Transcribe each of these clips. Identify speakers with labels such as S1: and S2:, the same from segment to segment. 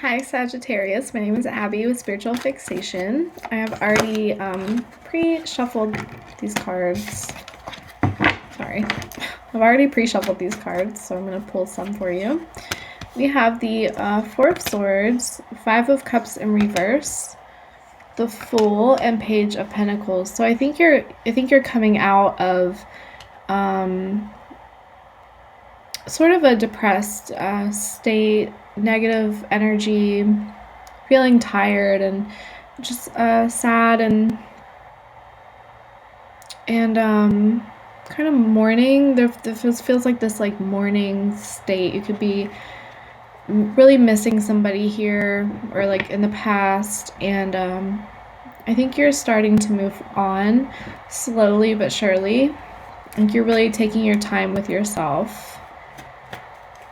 S1: Hi Sagittarius, my name is Abby with Spiritual Fixation. I have already pre-shuffled these cards. Sorry. I've already pre-shuffled these cards, so I'm going to pull some for you. We have the Four of Swords, Five of Cups in reverse, the Fool, and Page of Pentacles. So I think you're coming out of sort of a depressed state, negative energy, feeling tired and just sad and kind of mourning. There feels like this like mourning state. You could be really missing somebody here or like in the past, and I think you're starting to move on slowly but surely. I think you're really taking your time with yourself,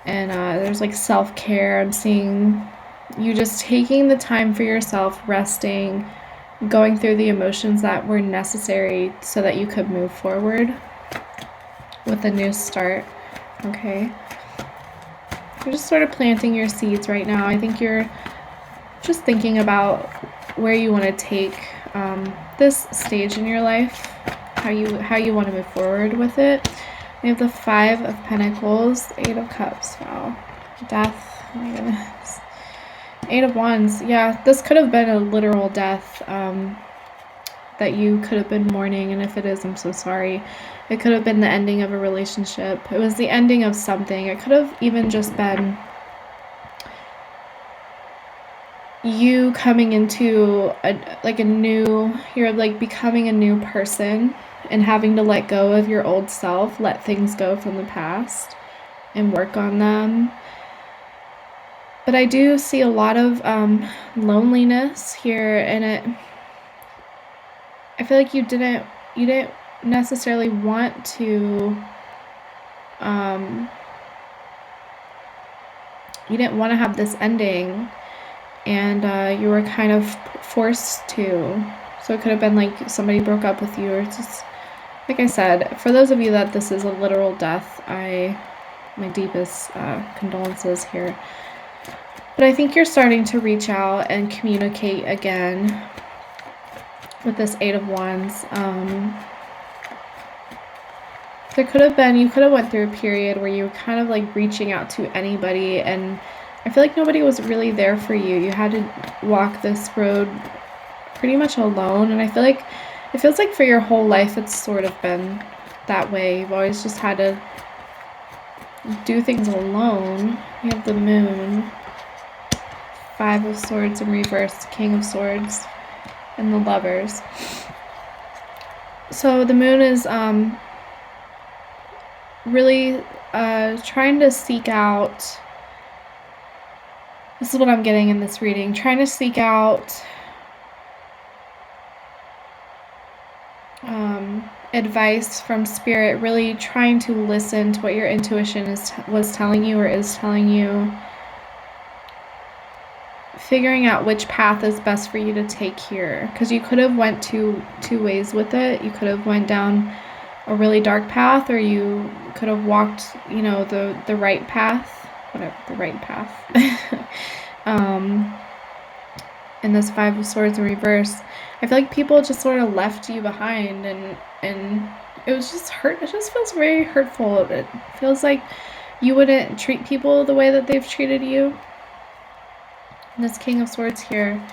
S1: and there's like self-care. I'm seeing you just taking the time for yourself, resting, going through the emotions that were necessary so that you could move forward with a new start. Okay. You're just sort of planting your seeds right now. I think you're just thinking about where you want to take this stage in your life, how you want to move forward with it. We have the Five of Pentacles, Eight of Cups. Wow. Death. Oh my goodness. Eight of Wands. Yeah, this could have been a literal death that you could have been mourning, and if it is, I'm so sorry. It could have been the ending of a relationship. It was the ending of something. It could have even just been you coming into you're like becoming a new person and having to let go of your old self, let things go from the past and work on them. But I do see a lot of loneliness here, and I feel like you didn't necessarily want to you didn't want to have this ending, and you were kind of forced to. So it could have been like somebody broke up with you, or just like I said, for those of you that this is a literal death, my deepest condolences here. But I think you're starting to reach out and communicate again with this Eight of Wands. You could have went through a period where you were kind of like reaching out to anybody, and I feel like nobody was really there for you. You had to walk this road pretty much alone, and I feel like it feels like for your whole life it's sort of been that way. You've always just had to do things alone. You have the Moon, Five of Swords in reverse, King of Swords, and the Lovers. So the Moon is really trying to seek out, this is what I'm getting in this reading, trying to seek out advice from Spirit, really trying to listen to what your intuition was telling you or is telling you, figuring out which path is best for you to take here, because you could have went two ways with it. You could have went down a really dark path, or you could have walked, the right path, whatever, the right path. In this Five of Swords in reverse, I feel like people just sort of left you behind, and it was just hurt. It just feels very hurtful. It feels like you wouldn't treat people the way that they've treated you. And this King of Swords here,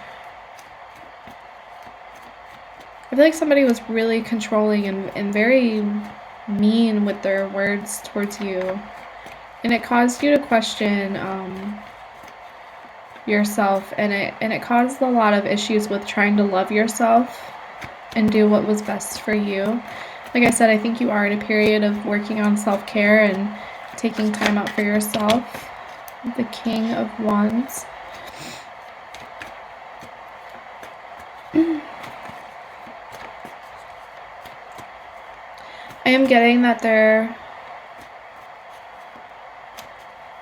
S1: I feel like somebody was really controlling and very mean with their words towards you, and it caused you to question yourself, and it caused a lot of issues with trying to love yourself and do what was best for you. Like I said, I think you are in a period of working on self-care and taking time out for yourself. The King of Wands. I am getting that there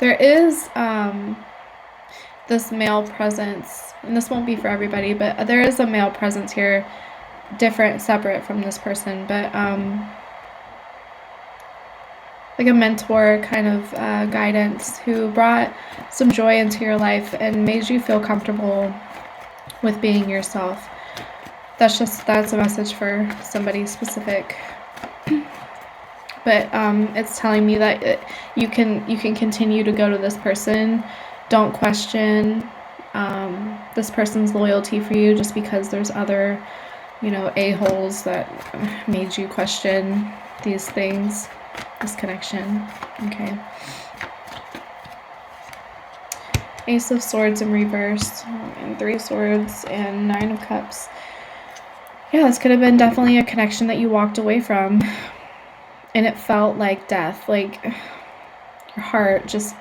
S1: is this male presence, and this won't be for everybody, but there is a male presence here, different, separate from this person, but like a mentor kind of guidance who brought some joy into your life and made you feel comfortable with being yourself. That's a message for somebody specific. But it's telling me that you can continue to go to this person. Don't question this person's loyalty for you just because there's other, a-holes that made you question these things, this connection. Okay. Ace of Swords in reverse, and 3 Swords, and 9 of Cups. Yeah, this could have been definitely a connection that you walked away from, and it felt like death, like your heart just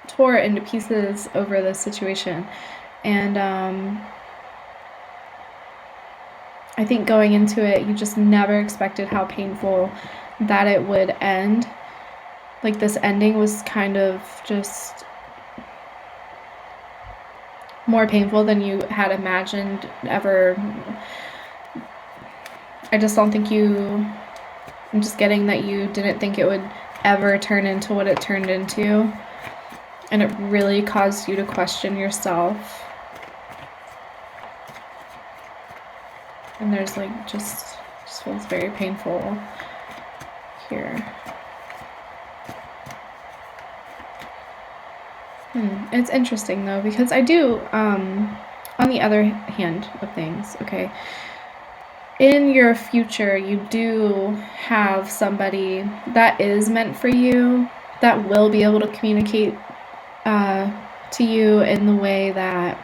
S1: tore into pieces over this situation. And I think going into it, you just never expected how painful that it would end. Like, this ending was kind of just more painful than you had imagined ever. I just don't think I'm just getting that you didn't think it would ever turn into what it turned into. And it really caused you to question yourself. And there's like, just feels very painful here. It's interesting though, because I do, on the other hand of things, okay, in your future, you do have somebody that is meant for you, that will be able to communicate to you in the way that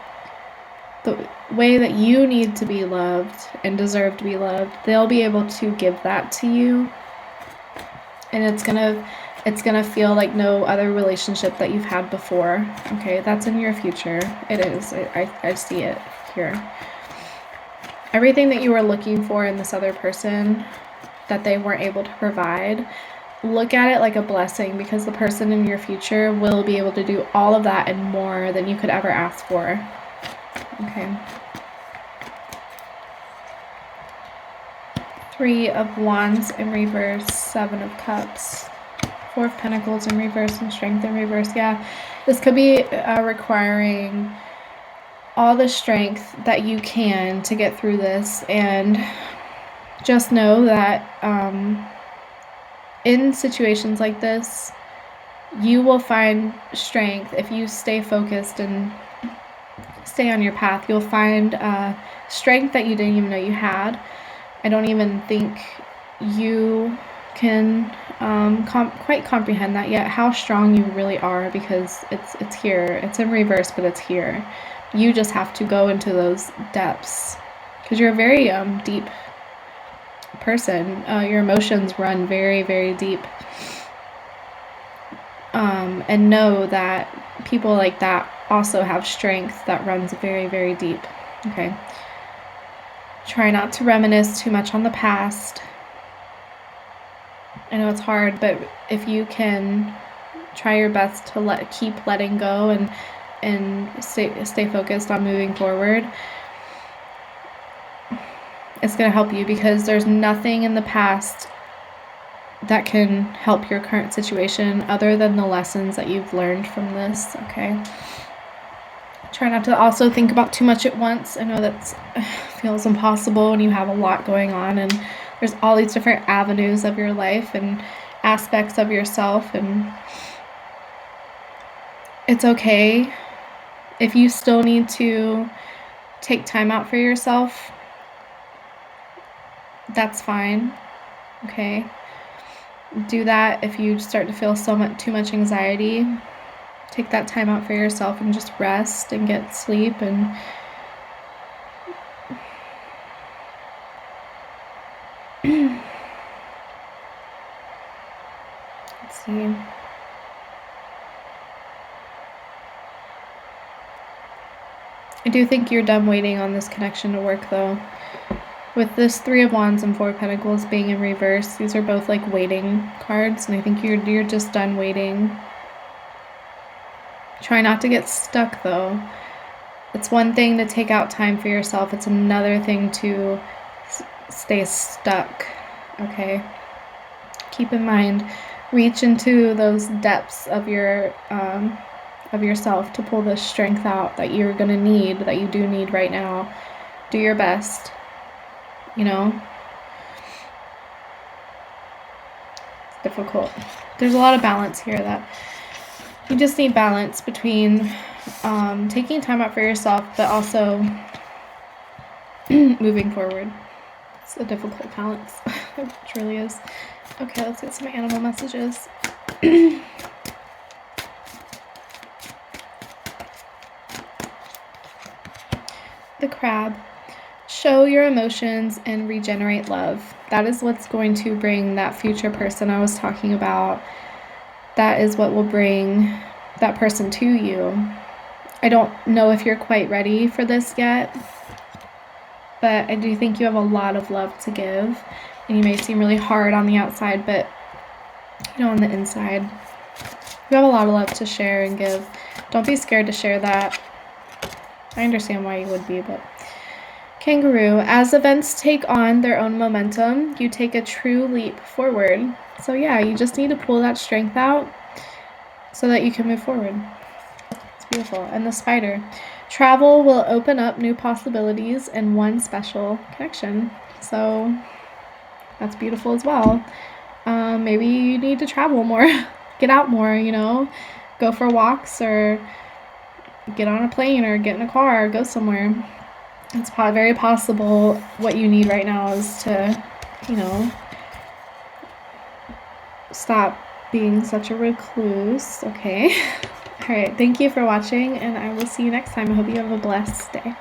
S1: you need to be loved and deserve to be loved. They'll be able to give that to you, and it's gonna feel like no other relationship that you've had before. Okay, that's in your future. It is. I see it here. Everything that you were looking for in this other person that they weren't able to provide, look at it like a blessing, because the person in your future will be able to do all of that and more than you could ever ask for. Okay. 3 of Wands in reverse, 7 of Cups, 4 of Pentacles in reverse, and Strength in reverse. Yeah, this could be requiring all the strength that you can to get through this, and just know that in situations like this, you will find strength if you stay focused and stay on your path. You'll find strength that you didn't even know you had. I don't even think you can quite comprehend that yet, how strong you really are, because it's here. It's in reverse, but it's here. You just have to go into those depths, because you're a very deep person. Your emotions run very, very deep. And know that people like that also have strength that runs very, very deep. Okay. Try not to reminisce too much on the past. I know it's hard, but if you can try your best to keep letting go and stay focused on moving forward, it's going to help you, because there's nothing in the past that can help your current situation other than the lessons that you've learned from this. Okay. Try not to also think about too much at once. I know that feels impossible when you have a lot going on, and there's all these different avenues of your life and aspects of yourself, and it's okay if you still need to take time out for yourself. That's fine. Okay. Do that if you start to feel too much anxiety. Take that time out for yourself and just rest and get sleep. And let's see. I do think you're done waiting on this connection to work, though. With this 3 of Wands and 4 of Pentacles being in reverse, these are both like waiting cards, and I think you're just done waiting. Try not to get stuck, though. It's one thing to take out time for yourself. It's another thing to stay stuck. Okay? Keep in mind, reach into those depths of yourself to pull the strength out that you're gonna need, that you do need right now. Do your best, you know. It's difficult. There's a lot of balance here, that you just need balance between taking time out for yourself, but also moving forward. It's a difficult balance. It truly is. Okay, let's get some animal messages. The crab. Show your emotions and regenerate love. That is what's going to bring that future person I was talking about. That is what will bring that person to you. I don't know if you're quite ready for this yet, but I do think you have a lot of love to give, and you may seem really hard on the outside, but you know, on the inside, you have a lot of love to share and give. Don't be scared to share that. I understand why you would be, but kangaroo. As events take on their own momentum, you take a true leap forward. So yeah, you just need to pull that strength out so that you can move forward. It's beautiful. And the spider. Travel will open up new possibilities and one special connection. So that's beautiful as well. Maybe you need to travel more, get out more, you know, go for walks or get on a plane or get in a car or go somewhere. It's very possible what you need right now is to, you know, stop being such a recluse. Okay. All right. Thank you for watching, and I will see you next time. I hope you have a blessed day.